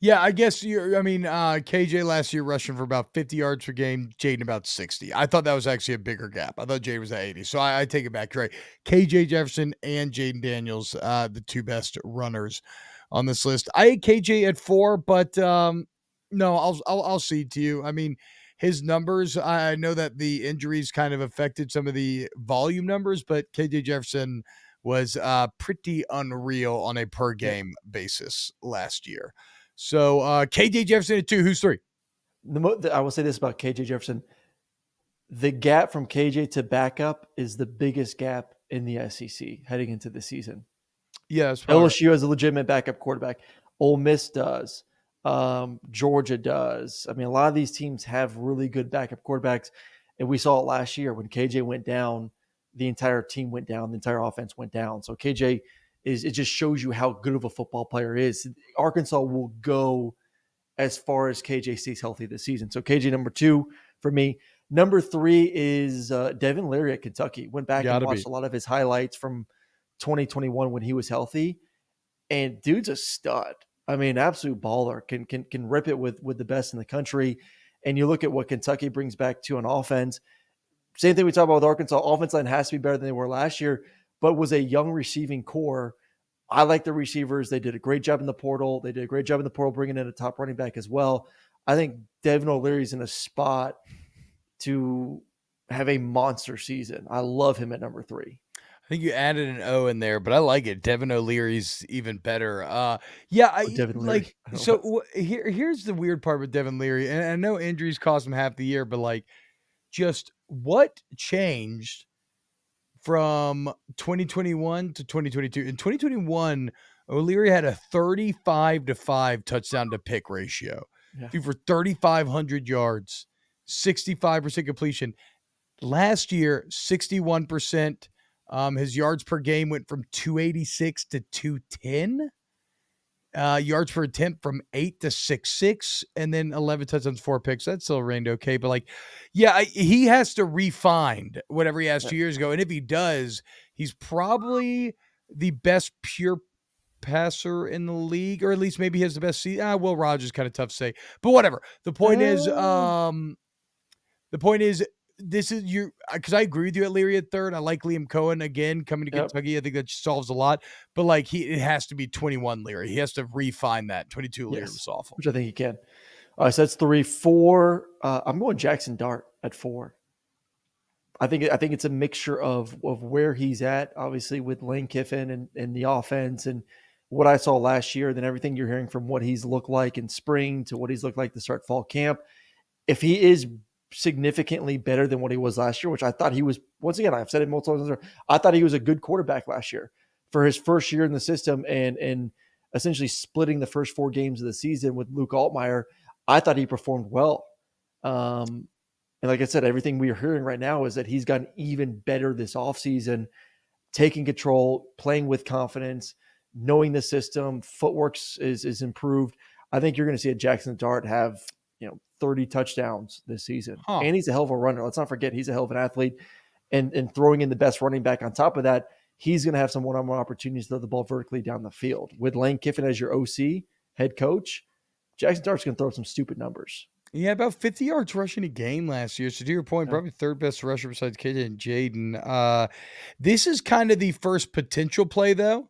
Yeah, I guess KJ last year rushing for about 50 yards per game, Jayden about 60. I thought that was actually a bigger gap. I thought Jayden was at 80. So I take it back. Right. KJ Jefferson and Jayden Daniels, the 2 best runners on this list. I had KJ at 4, but no, I'll cede to you. I mean, his numbers, I know that the injuries kind of affected some of the volume numbers, but KJ Jefferson was pretty unreal on a per game basis last year. So KJ Jefferson at 2. Who's 3? I will say this about KJ Jefferson. The gap from KJ to backup is the biggest gap in the SEC heading into the season. Yes. LSU has a legitimate backup quarterback. Ole Miss does. Georgia does. I mean, a lot of these teams have really good backup quarterbacks. And we saw it last year when KJ went down, the entire team went down, the entire offense went down. So KJ it just shows you how good of a football player is. Arkansas will go as far as KJ stays healthy this season. So KJ number 2 for me. Number 3 is Devin Leary at Kentucky. Went back and watched a lot of his highlights from 2021 when he was healthy, and dude's a stud. I mean, absolute baller. Can rip it with the best in the country. And you look at what Kentucky brings back to an offense. Same thing we talk about with Arkansas. Offense line has to be better than they were last year, but was a young receiving core. I like the receivers. They did a great job in the portal. They did a great job in the portal bringing in a top running back as well. I think Devin O'Leary's in a spot to have a monster season. I love him at number 3. I think you added an O in there, but I like it. Devin O'Leary's even better. Devin Leary. Here's the weird part with Devin Leary, and I know injuries cost him half the year, but like, just what changed from 2021 to 2022? In 2021, O'Leary had a 35-5 touchdown to pick ratio. Yeah. Threw for 3,500 yards, 65% completion. Last year, 61%. His yards per game went from 286 to 210. Yards per attempt from 8 to 6.6, and then 11 touchdowns, 4 picks. That still reigned okay, but he has to refine whatever he has 2 years ago, and if he does, he's probably the best pure passer in the league, or at least maybe he has the best season. Will Rogers kind of tough to say, but whatever. The point is, this is you, because I agree with you at Leary at third. I like Liam Cohen again coming to Kentucky. I think that solves a lot, but it has to be 21 Leary. He has to refine that. 22 Leary was awful, which I think he can. All right, so that's 3, 4. I'm going Jackson Dart at 4. I think it's a mixture of where he's at, obviously with Lane Kiffin and the offense and what I saw last year, then everything you're hearing from what he's looked like in spring to what he's looked like to start fall camp. If he is significantly better than what he was last year, which I thought he was, once again, I've said it multiple times, I thought he was a good quarterback last year for his first year in the system and essentially splitting the first 4 games of the season with Luke Altmaier. I thought he performed well. And like I said, everything we are hearing right now is that he's gotten even better this offseason, taking control, playing with confidence, knowing the system, footwork is improved. I think you're going to see a Jackson Dart have 30 touchdowns this season. And he's a hell of a runner. Let's not forget he's a hell of an athlete. And throwing in the best running back on top of that, he's going to have some one-on-one opportunities to throw the ball vertically down the field. With Lane Kiffin as your OC, head coach, Jackson Dart's going to throw some stupid numbers. Yeah, about 50 yards rushing a game last year. So to your point, probably third best rusher besides KJ and Jayden. This is kind of the first potential play, though.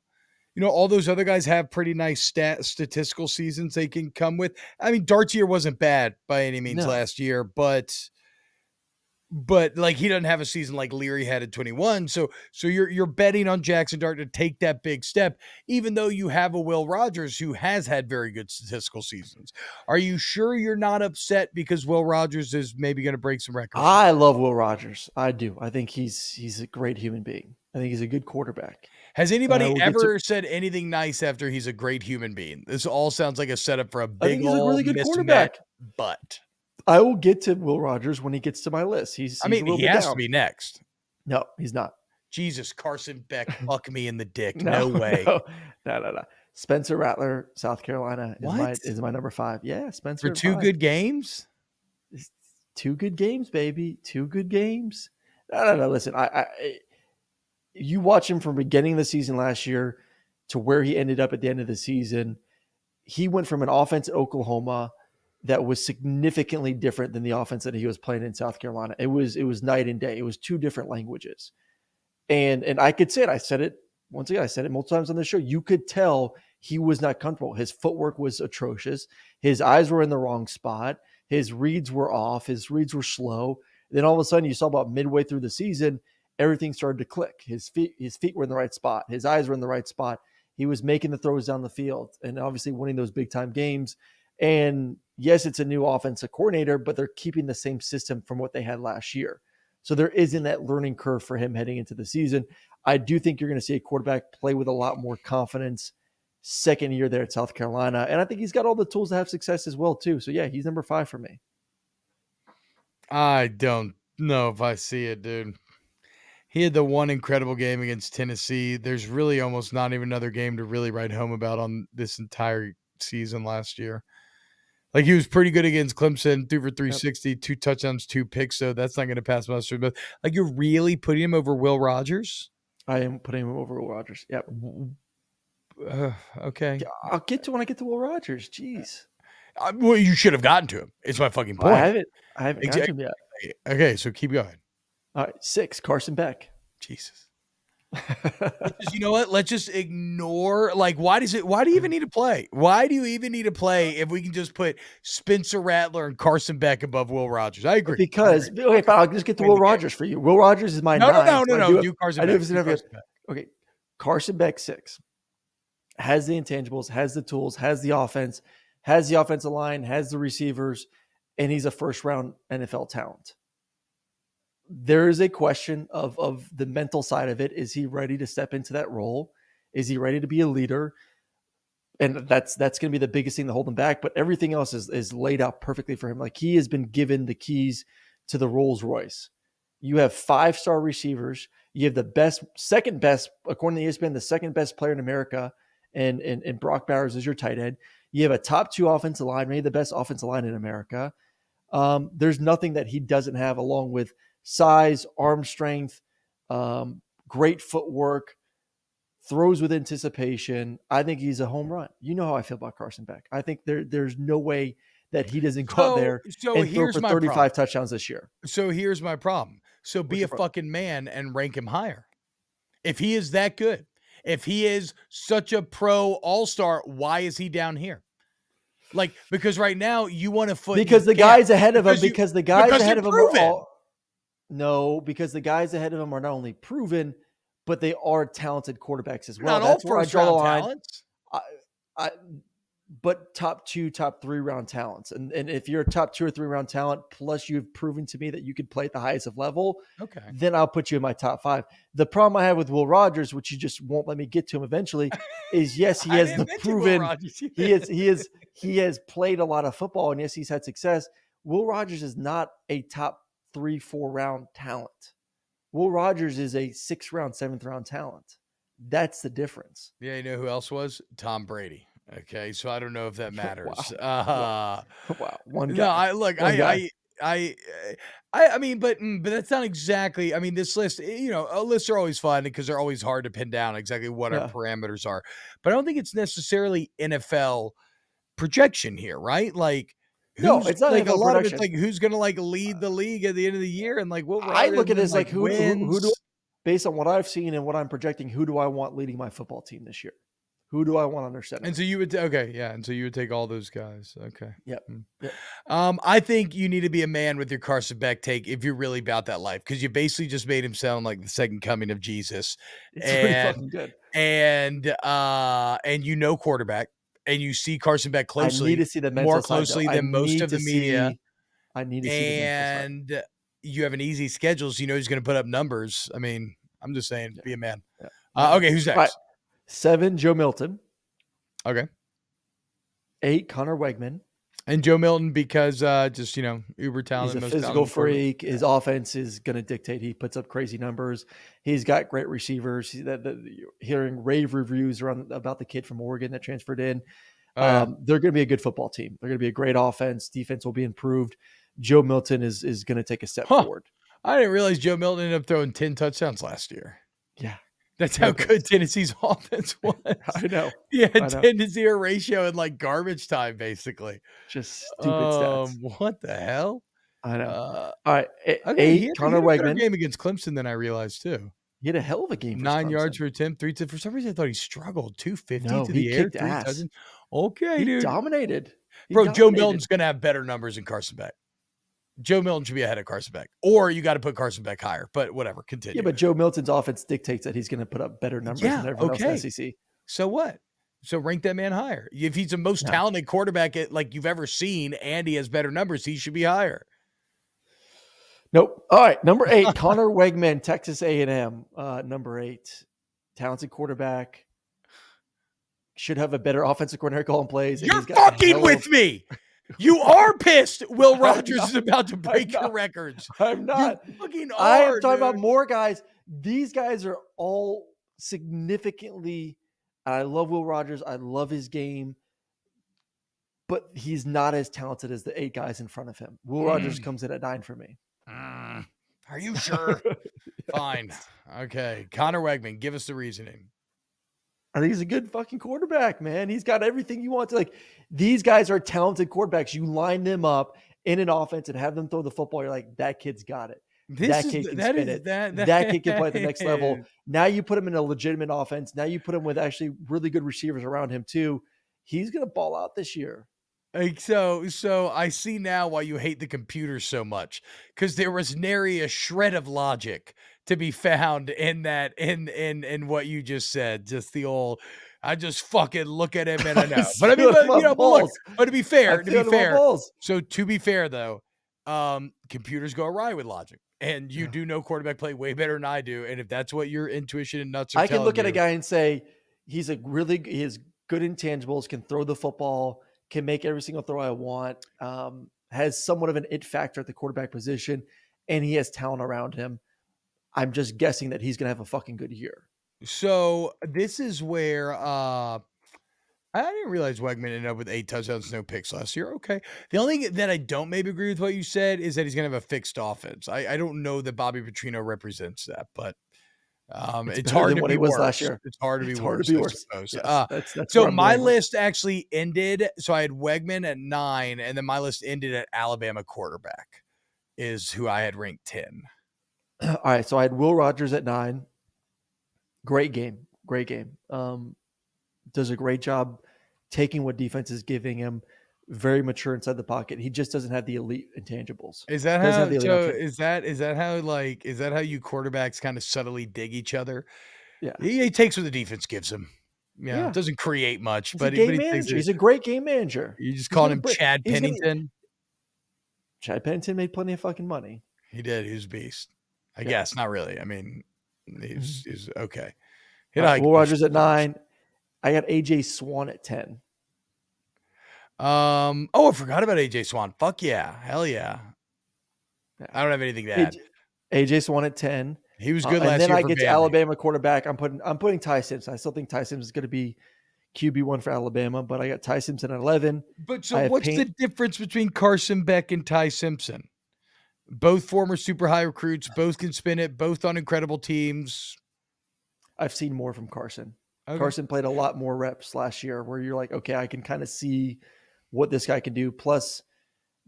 All those other guys have pretty nice statistical seasons they can come with. I mean, Dart's year wasn't bad by any means last year, but he doesn't have a season like Leary had in 21. So you're betting on Jackson Dart to take that big step, even though you have a Will Rogers who has had very good statistical seasons. Are you sure you're not upset because Will Rogers is maybe going to break some records? I love Will Rogers. I do. I think he's a great human being. I think he's a good quarterback. Has anybody ever said anything nice after he's a great human being? This all sounds like a setup for a big old really good quarterback. But I will get to Will Rogers when he gets to my list. He has to be next. No, he's not. Jesus, Carson Beck, fuck me in the dick. No way. No. Spencer Rattler, South Carolina is my number 5. Yeah, Spencer. For 2 good games? 2 good games, baby. 2 good games. No. Listen, you watch him from beginning of the season last year to where he ended up at the end of the season. He went from an offense at Oklahoma that was significantly different than the offense that he was playing in South Carolina. It was night and day. It was 2 different languages. And I could say it. I said it once again. I said it multiple times on the show. You could tell he was not comfortable. His footwork was atrocious. His eyes were in the wrong spot. His reads were off. His reads were slow. Then all of a sudden, you saw about midway through the season, everything started to click. His feet were in the right spot. His eyes were in the right spot. He was making the throws down the field and obviously winning those big time games. And yes, it's a new offensive coordinator, but they're keeping the same system from what they had last year. So there isn't that learning curve for him heading into the season. I do think you're going to see a quarterback play with a lot more confidence second year there at South Carolina. And I think he's got all the tools to have success as well, too. So, yeah, he's number 5 for me. I don't know if I see it, dude. He had the one incredible game against Tennessee. There's really almost not even another game to really write home about on this entire season last year. He was pretty good against Clemson, 2 for 360, 2 touchdowns, 2 picks. So that's not going to pass muster. But you're really putting him over Will Rogers? I am putting him over Will Rogers. Yep. Okay. I'll get to when I get to Will Rogers. Jeez. Well, you should have gotten to him. It's my fucking point. I haven't gotten to him yet. Okay, so keep going. All right, 6, Carson Beck. Jesus. You know what? Let's just ignore. Why do you even need to play? Why do you even need to play if we can just put Spencer Rattler and Carson Beck above Will Rogers? I agree. Because okay, fine, I'll just get to Will Rogers for you. Will Rogers is my 9. No. Do Carson Beck. Okay, Carson Beck 6 has the intangibles, has the tools, has the offense, has the offensive line, has the receivers, and he's a first-round NFL talent. There is a question of the mental side of it. Is he ready to step into that role? Is he ready to be a leader? And that's going to be the biggest thing to hold him back. But everything else is laid out perfectly for him. He has been given the keys to the Rolls Royce. You have 5-star receivers. You have the second best, according to ESPN, the second best player in America and Brock Bowers is your tight end. You have a top 2 offensive line, maybe the best offensive line in America. There's nothing that he doesn't have, along with size, arm strength, great footwork, throws with anticipation. I think he's a home run. You know how I feel about Carson Beck. I think there's no way that he doesn't go out there and throw for 35 touchdowns this year. So here's my problem. So be a fucking man and rank him higher. If he is that good, if he is such a pro all-star, why is he down here? Like, because right now you want to because the guys ahead of him, because the guys ahead of him are all, no, because the guys ahead of him are not only proven, but they are talented quarterbacks as well. Not all first round talents. But top 2, top 3 round talents. And if you're a top 2 or 3 round talent, plus you've proven to me that you could play at the highest of level, okay, then I'll put you in my top 5. The problem I have with Will Rogers, which you just won't let me get to him eventually, is yes, he has the proven, he has played a lot of football, and yes, he's had success. Will Rogers is not a top 3, 4 round talent. Will Rogers is a 6th round, 7th round talent. That's the difference. Yeah, you know who else was? Tom Brady. Okay, so I don't know if that matters. Wow. One guy. No, I mean, but that's not exactly. I mean, this list, lists are always fun because they're always hard to pin down exactly what our parameters are. But I don't think it's necessarily NFL projection here, right? Like, no, it's not like a lot of it's like who's going to like lead the league at the end of the year, and like I look at it as like who do, based on what I've seen and what I'm projecting, who do I want leading my football team this year? Who do I want under center? And so you would and so you would take all those guys. Okay. Yep. I think you need to be a man with your Carson Beck take if you're really about that life, because you basically just made him sound like the second coming of Jesus. It's pretty fucking good. And quarterback, and you see Carson Beck closely. I need to see the mental more closely than most of the media. I need to see the mental side. You have an easy schedule, so you know he's going to put up numbers. I mean, I'm just saying, be a man. Yeah. Okay, who's next? Right. 7, Joe Milton. Okay. 8, Connor Wegman. And Joe Milton, because uber talented. He's a physical freak. His offense is going to dictate. He puts up crazy numbers. He's got great receivers. Hearing rave reviews about the kid from Oregon that transferred in. They're going to be a good football team. They're going to be a great offense. Defense will be improved. Joe Milton is going to take a step forward. I didn't realize Joe Milton ended up throwing 10 touchdowns last year. Yeah. That's how good Tennessee's offense was. I know. Yeah, 10-0 ratio in like garbage time, basically. Just stupid stats. What the hell? I know. All right. 8, Connor Wegman. He had a better game against Clemson than I realized, too. He had a hell of a game. 9 yards per attempt, 3 to. For some reason, I thought he struggled. 250 to the he air. Kicked ass. Okay, dude. Dominated. Joe Milton's going to have better numbers than Carson Beck. Joe Milton should be ahead of Carson Beck, or you got to put Carson Beck higher, but whatever, continue. Yeah, but Joe Milton's offense dictates that he's going to put up better numbers than everyone else in the SEC. So what? So rank that man higher. If he's the most talented quarterback like you've ever seen and he has better numbers, he should be higher. Nope. All right, number 8, Connor Wegman, Texas A&M. Number 8, talented quarterback. Should have a better offensive coordinator calling plays. You're fucking with me. You are pissed. Will Rogers is about to break your records. I'm not. You fucking are. I am talking about more guys. These guys are all significantly. I love Will Rogers. I love his game. But he's not as talented as the 8 guys in front of him. Will Rogers comes in at 9 for me. Are you sure? Fine. Okay. Connor Wegman, give us the reasoning. I think he's a good fucking quarterback, man. He's got everything you want to. Like, these guys are talented quarterbacks. You line them up in an offense and have them throw the football. You're like, that kid's got it. That kid can spin it. That kid can play at the next level. Now you put him in a legitimate offense. Now you put him with actually really good receivers around him too. He's going to ball out this year. Like, so I see now why you hate the computer so much, because there was nary a shred of logic to be found in that, in what you just said. Just the old, I just fucking look at him and I know. But I mean, but to be fair, so to be fair though, computers go awry with logic, and you do know quarterback play way better than I do. And if that's what your intuition and nuts are, I can look at a guy and say he has good intangibles, can throw the football, can make every single throw I want, has somewhat of an it factor at the quarterback position, and he has talent around him. I'm just guessing that he's going to have a fucking good year. So this is where I didn't realize Wegman ended up with 8 touchdowns, no picks last year. Okay. The only thing that I don't maybe agree with what you said is that he's going to have a fixed offense. I don't know that Bobby Petrino represents that, but It's it's better hard than to what be it was last worse. year. It's hard to be It's hard to worse, be I worse. suppose. Yes, that's So where I'm my going with. list actually ended. So I had Wegman at 9, and then my list ended at Alabama quarterback is who I had ranked 10. All right, so I had Will Rogers at 9. Great game. Great game. Does a great job taking what defense is giving him. Very mature inside the pocket. He just doesn't have the elite intangibles. Is that Doesn't have how? the elite So upside. is that how is that how you quarterbacks kind of subtly dig each other? Yeah. He takes what the defense gives him. Yeah, Yeah. doesn't create much, He's a but game he takes manager. it. He's a great game manager. You just He's calling gonna him bring. Chad He's gonna. Pennington. Chad Pennington made plenty of fucking money. He did. He was a beast. I Yeah. guess not really. I mean, he's okay. He All had a right, high Will completion Rogers at percentage. 9. I got AJ Swan at 10. Oh, I forgot about AJ Swan. Fuck yeah, hell yeah. Yeah. I don't have anything to add. AJ Swan at 10. He was good And last then year I for get to Bama. Alabama quarterback. I'm putting Ty Simpson. I still think Ty Simpson is going to be QB1 for Alabama, but I got Ty Simpson at 11. But so I have what's the Payne. difference between Carson Beck and Ty Simpson? Both former super high recruits, both can spin it, both on incredible teams. I've seen more from Carson. Okay. Carson played a lot more reps last year where you're like, okay, I can kind of see what this guy can do. Plus,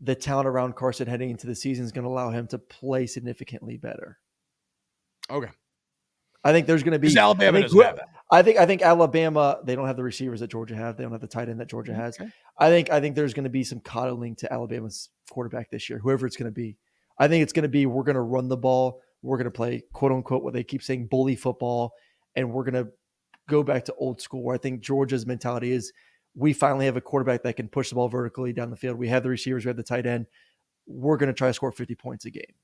the talent around Carson heading into the season is going to allow him to play significantly better. Okay. I think there's going to be. Because Alabama doesn't have that. I think Alabama, they don't have the receivers that Georgia have. They don't have the tight end that Georgia has. Okay. I think there's going to be some coddling to Alabama's quarterback this year, whoever it's going to be. I think it's going to be, we're going to run the ball. We're going to play, quote unquote, what they keep saying, bully football. And we're going to go back to old school, where I think Georgia's mentality is, we finally have a quarterback that can push the ball vertically down the field. We have the receivers. We have the tight end. We're going to try to score 50 points a game.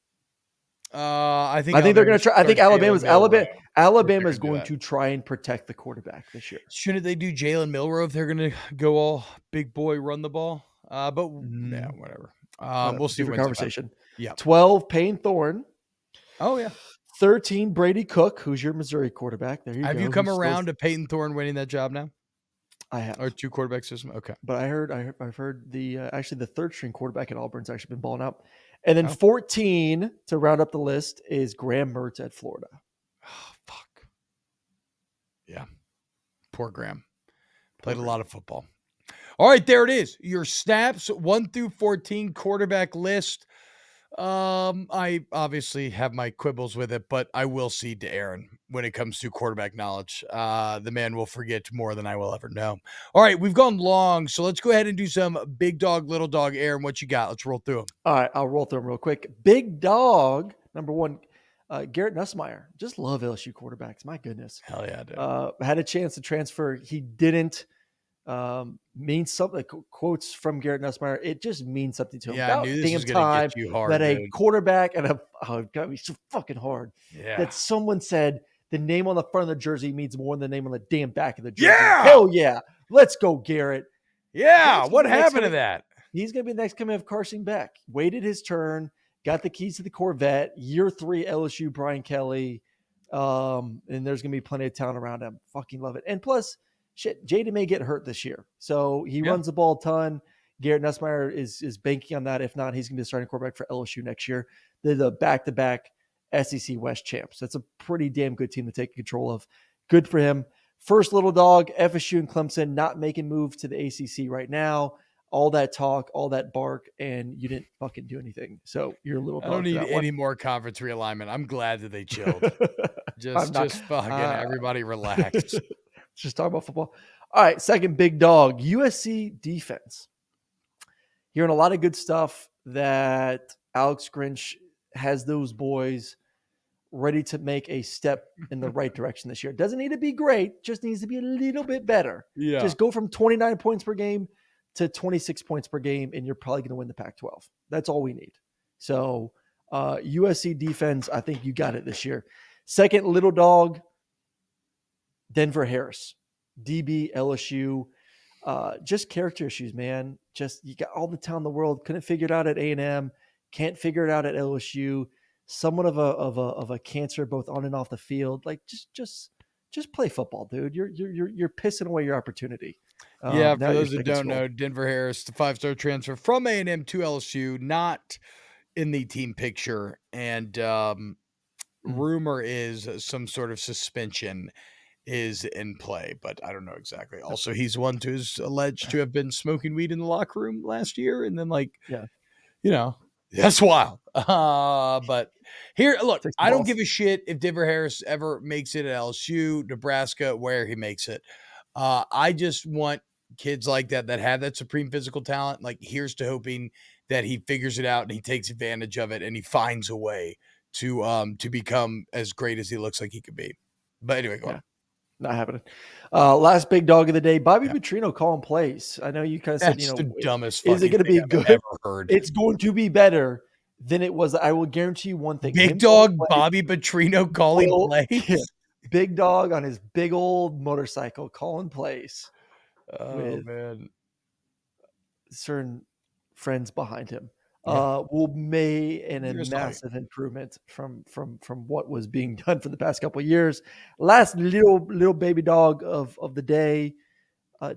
I think they're going to try. I think Alabama is going to to try and protect the quarterback this year. Shouldn't they do Jalen Milroe if they're going to go all big boy run the ball? But yeah, whatever. We'll see. Different conversation. Yeah. 12, Payne Thorne. Oh yeah. 13, Brady Cook, who's your Missouri quarterback. There you go. Have you come around to Peyton Thorne winning that job now? I have. Or 2 quarterback system. Okay. But I've heard the actually the third string quarterback at Auburn's actually been balling out. And then 14 to round up the list is Graham Mertz at Florida. Oh, fuck. Yeah. Poor Graham. Played a lot of football. All right, there it is. Your snaps 1 through 14 quarterback list. I obviously have my quibbles with it, but I will cede to Aaron when it comes to quarterback knowledge. The man will forget more than I will ever know. All right, we've gone long, so let's go ahead and do some big dog, little dog. Aaron, what you got? Let's roll through them. All right, I'll roll through them real quick. Big dog, number 1, Garrett Nussmeier. Just love LSU quarterbacks. My goodness. Hell yeah, dude. Had a chance to transfer. He didn't. Means something. Like, quotes from Garrett Nussmeier. It just means something to him. Yeah, I knew this was going to get you hard, that dude. a quarterback and it got me so fucking hard. Yeah. That someone said the name on the front of the jersey means more than the name on the damn back of the jersey. Yeah. Hell yeah. Let's go, Garrett. Yeah. What happened to that? He's going to be the next coming of Carson Beck. Waited his turn, got the keys to the Corvette. Year 3 LSU Brian Kelly. And there's going to be plenty of talent around him. Fucking love it. And plus, shit, Jayden may get hurt this year. So he runs the ball a ton. Garrett Nussmeier is banking on that. If not, he's going to be the starting quarterback for LSU next year. They're the back-to-back SEC West champs. That's a pretty damn good team to take control of. Good for him. First little dog, FSU and Clemson not making moves to the ACC right now. All that talk, all that bark, and you didn't fucking do anything. So you're a little dog. I don't need any more conference realignment. I'm glad that they chilled. just fucking everybody relax. Just talk about football. All right, second big dog, USC defense. Hearing a lot of good stuff that Alex Grinch has those boys ready to make a step in the right direction this year. It doesn't need to be great, just needs to be a little bit better. Yeah. Just go from 29 points per game to 26 points per game, and you're probably going to win the Pac-12. That's all we need. So USC defense, I think you got it this year. Second little dog, Denver Harris, DB, LSU. Just character issues, man. Just you got all the talent in the world. Couldn't figure it out at A&M. Can't figure it out at LSU. Somewhat of a cancer both on and off the field. Like just play football, dude. You're pissing away your opportunity. Yeah, Now for at your those that second don't school. know, Denver Harris, the 5-star transfer from A&M to LSU, not in the team picture, and, Mm, rumor is some sort of suspension is in play, but I don't know exactly. Also, he's one who's alleged to have been smoking weed in the locker room last year, and then, like, yeah, you know, that's wild. But here, look, take some I don't give balls. a shit if Denver Harris ever makes it at LSU, Nebraska, where he makes it. I just want kids like that that have that supreme physical talent. Like, here's to hoping that he figures it out and he takes advantage of it and he finds a way to become as great as he looks like he could be. But anyway, go Yeah, on. not happening. Last big dog of the day, Bobby Yeah. Petrino calling plays. I know you kind of said, That's the dumbest is it fucking going to thing be I've good? ever heard. It's going to be better than it was. I will guarantee you one thing: Big him calling dog plays Bobby Petrino calling will, yeah, plays. big dog on his big old motorcycle calling plays Oh with man. certain friends behind him. Yeah. Will may and a You're sorry. massive improvement from what was being done for the past couple of years. Last little baby dog of the day.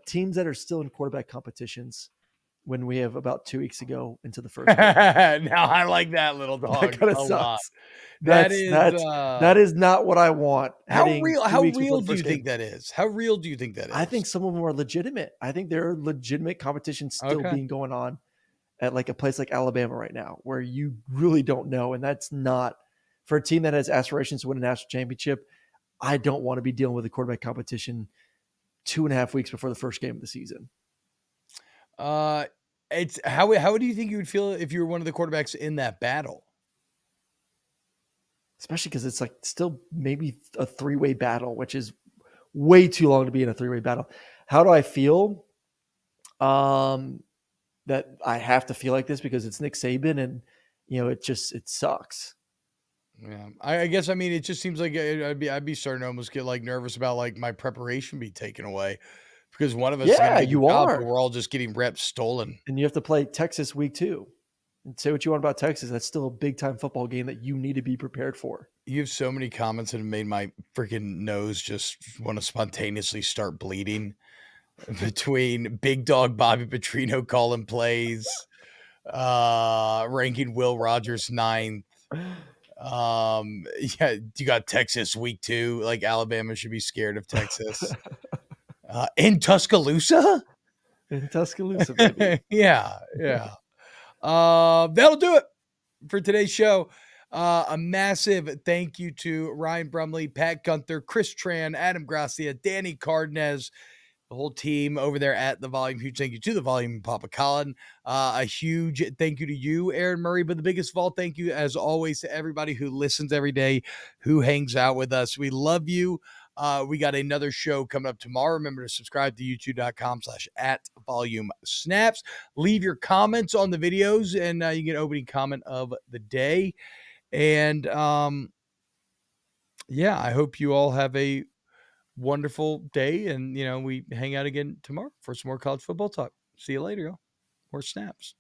Teams that are still in quarterback competitions when we have about 2 weeks ago into the first game. Now I like that little That dog kind of a lot. sucks. That That's is that's that is not what I want how heading real 2 how weeks before real the do you first game. think that is? How real do you think that I is? think some of them are legitimate. I think there are legitimate competitions still Okay. being going on at like a place like Alabama right now, where you really don't know, and that's not for a team that has aspirations to win a national championship. I don't want to be dealing with a quarterback competition 2.5 weeks before the first game of the season. Uh it's how do you think you would feel if you were one of the quarterbacks in that battle? Especially because it's like still maybe a three-way battle, which is way too long to be in a three-way battle. How do I feel? Um, that I have to feel like this because it's Nick Saban, and it sucks. Yeah. I guess I mean it just seems like I'd be starting to almost get like nervous about like my preparation be taken away because one of us is gonna Yeah, get the you job, but are, we're all just getting reps stolen. and you have to play Texas week 2. And say what you want about Texas, that's still a big time football game that you need to be prepared for. You have so many comments that have made my freaking nose just want to spontaneously start bleeding between Big Dog Bobby Petrino calling plays, ranking Will Rogers ninth. Yeah, you got Texas week 2. Like Alabama should be scared of Texas. In Tuscaloosa? In Tuscaloosa, baby. Yeah, yeah. That'll do it for today's show. A massive thank you to Ryan Brumley, Pat Gunther, Chris Tran, Adam Gracia, Danny Cardenas, the whole team over there at the Volume. Huge thank you to the Volume and Papa Colin. A huge thank you to you, Aaron Murray. But the biggest of all, thank you as always to everybody who listens every day, who hangs out with us. We love you. We got another show coming up tomorrow. Remember to subscribe to youtube.com/@volume snaps. Leave your comments on the videos and you get opening comment of the day. And yeah, I hope you all have a wonderful day. And, we hang out again tomorrow for some more college football talk. See you later, y'all. More snaps.